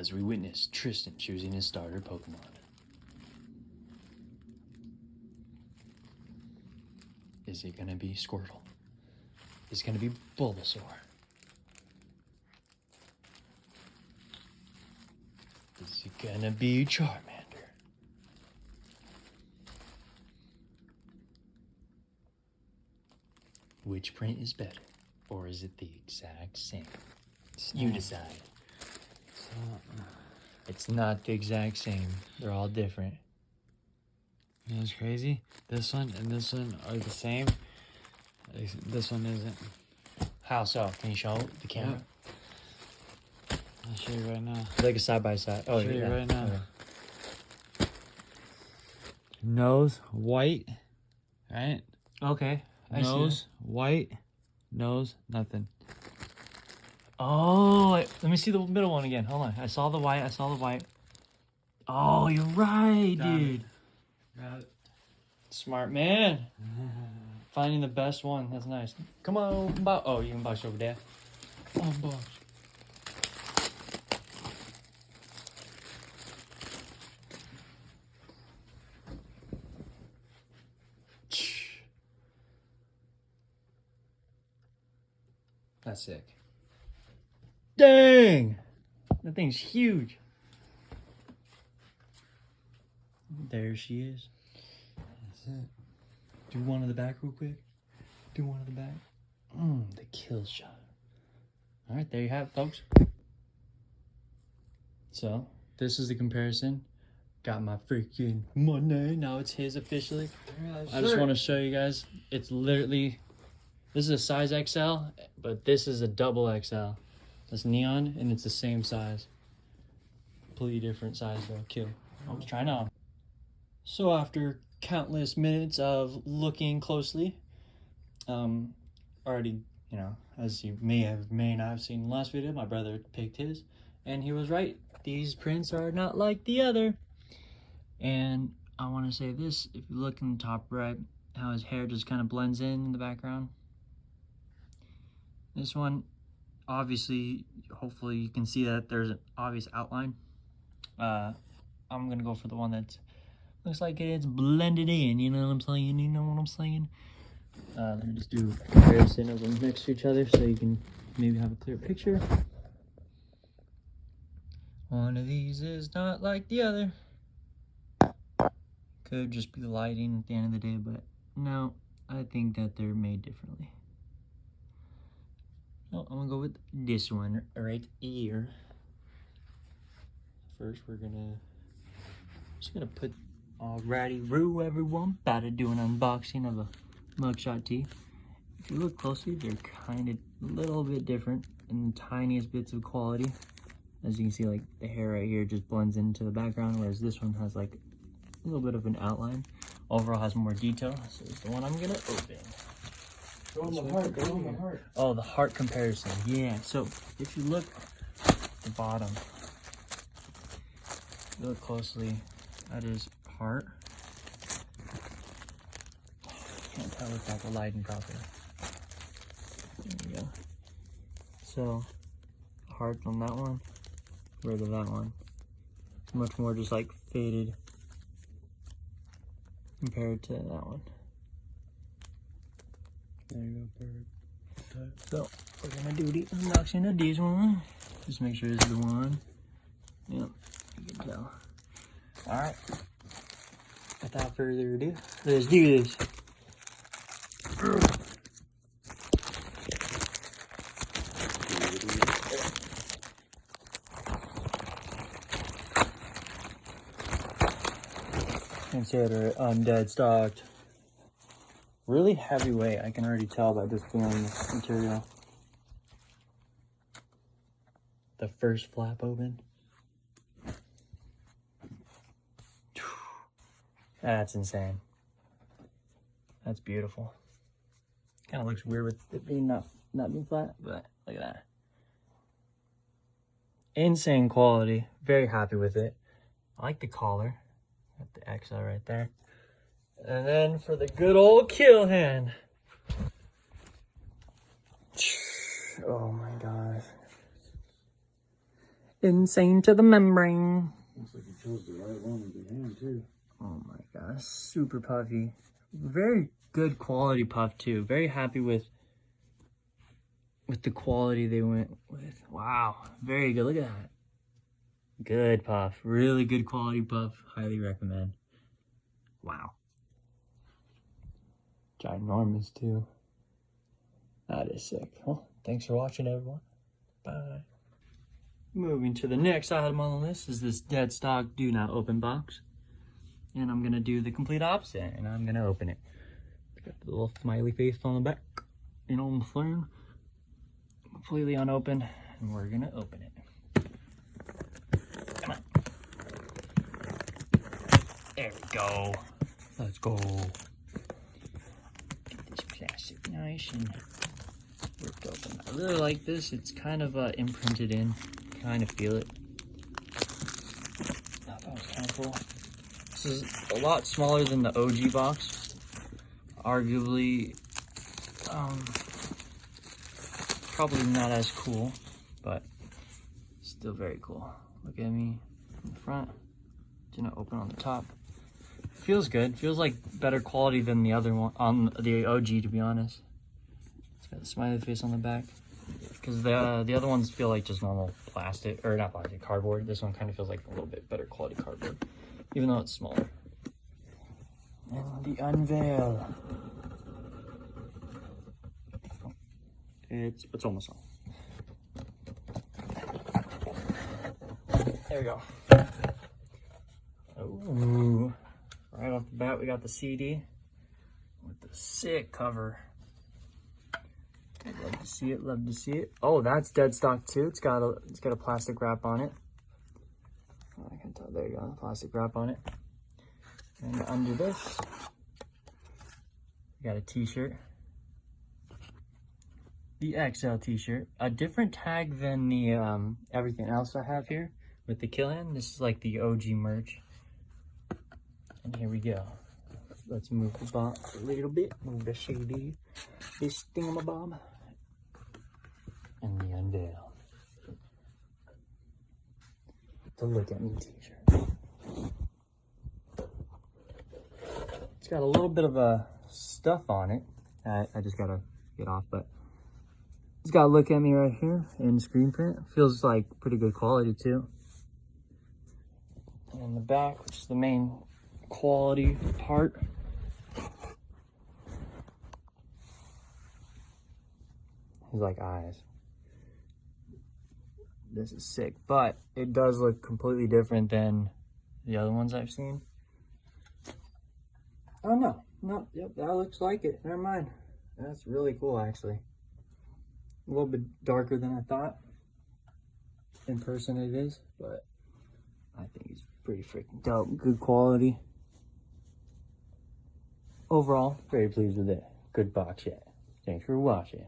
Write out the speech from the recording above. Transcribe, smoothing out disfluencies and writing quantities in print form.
as we witness Tristan choosing his starter Pokemon. Is it gonna be Squirtle? Is it gonna be Bulbasaur? Is it gonna be Charmander? Which print is better? Or is it the exact same? You decide. It's not the exact same. They're all different. You know what's crazy? This one and this one are the same. This one isn't. How so? Can you show the camera? Yeah. I'll show you right now. Like a side by side. Oh, I'll show you right now. Okay. Nose, white. Right? Okay. I Nose, white. Nose, nothing. Oh, let me see the middle one again. Hold on. I saw the white. Oh, you're right, dude. Got it. Smart man. Finding the best one. That's nice. Come on. Oh, you can box over there. Oh, box. That's sick. Dang! That thing's huge. There she is. That's it. Do one in the back real quick. Do one in the back. The kill shot. All right, there you have it, folks. So, this is the comparison. Got my freaking money. Now it's his officially. I just want to show you guys. It's literally... This is a size XL, but this is a double XL. It's neon, and it's the same size. Completely different size, though. Kill. Let's try now. So after countless minutes of looking closely, already, you know, as you may not have seen in the last video, my brother picked his, and he was right. These prints are not like the other. And I want to say this, if you look in the top right, how his hair just kind of blends in the background. This one, obviously, hopefully you can see that there's an obvious outline. I'm gonna go for the one that looks like it's blended in, you know what I'm saying? You know what I'm saying? Let me just do a comparison of them next to each other so you can maybe have a clear picture. One of these is not like the other. Could just be lighting at the end of the day, but no, I think that they're made differently. So I'm gonna go with this one right here. First, we're just gonna put alrighty, roo everyone. About to do an unboxing of a mugshot tee. If you look closely, they're kind of a little bit different in the tiniest bits of quality. As you can see, like the hair right here just blends into the background, whereas this one has like a little bit of an outline. Overall has more detail. So it's the one I'm gonna open. Go on the heart, go on the heart. Oh, the heart comparison. Yeah, so if you look at the bottom, you look closely, that is heart. Can't tell without the lighting properly. There we go. So, heart on that one, rid of that one. Much more just like faded compared to that one. There you go, perfect. So, we're gonna do the unboxing of this one. Just make sure this is the one. Yep, you can tell. Alright. Without further ado, let's do this. Consider undead stocked. Really heavyweight, I can already tell by just feeling this material. The first flap open. That's insane. That's beautiful. Kind of looks weird with it being not being flat, but look at that. Insane quality. Very happy with it. I like the collar. Got the XL right there. And then for the good old kill hand. Oh my gosh. Insane to the membrane. Looks like you chose the right one with your hand too. Oh my gosh, super puffy. Very good quality puff too. Very happy with the quality they went with. Wow, very good. Look at that. Good puff. Really good quality puff. Highly recommend. Wow. Ginormous too. That is sick. Well, thanks for watching, everyone. Bye. Moving to the next item on the list is this dead stock do not open box. And I'm gonna do the complete opposite, and I'm gonna open it. Got the little smiley face on the back. You know what I'm saying? Completely unopened, and we're gonna open it. Come on. There we go. Let's go. Get this plastic nice and ripped open. I really like this. It's kind of imprinted in. Kind of feel it. I thought it was kind of cool. This is a lot smaller than the OG box. Arguably, probably not as cool, but still very cool. Look at me in the front. Didn't open on the top. Feels good. Feels like better quality than the other one on the OG, to be honest. It's got a smiley face on the back. Because the other ones feel like just normal plastic, or not plastic, cardboard. This one kind of feels like a little bit better quality cardboard, even though it's smaller. And the unveil. It's almost on. There we go. Ooh. Right off the bat, we got the CD with the sick cover. Love to see it, love to see it. Oh, that's dead stock too. It's got a plastic wrap on it. Oh, I can tell. There you go, plastic wrap on it. And under this, we got a t-shirt. The XL t-shirt. A different tag than the everything else I have here with the Killian. This is like the OG merch. And here we go. Let's move the box a little bit. Move the CD. This thingamabob. And the unveil. The Look At Me t-shirt. It's got a little bit of stuff on it. I just gotta get off, but it's got a Look At Me right here in screen print. Feels like pretty good quality too. And in the back, which is the main quality part. He's like eyes. This is sick, but it does look completely different than the other ones I've seen. Oh no, no, yep, that looks like it. Never mind. That's really cool, actually. A little bit darker than I thought. In person it is, but I think it's pretty freaking dope. Good quality. Overall, very pleased with it. Good box yet. Thanks for watching.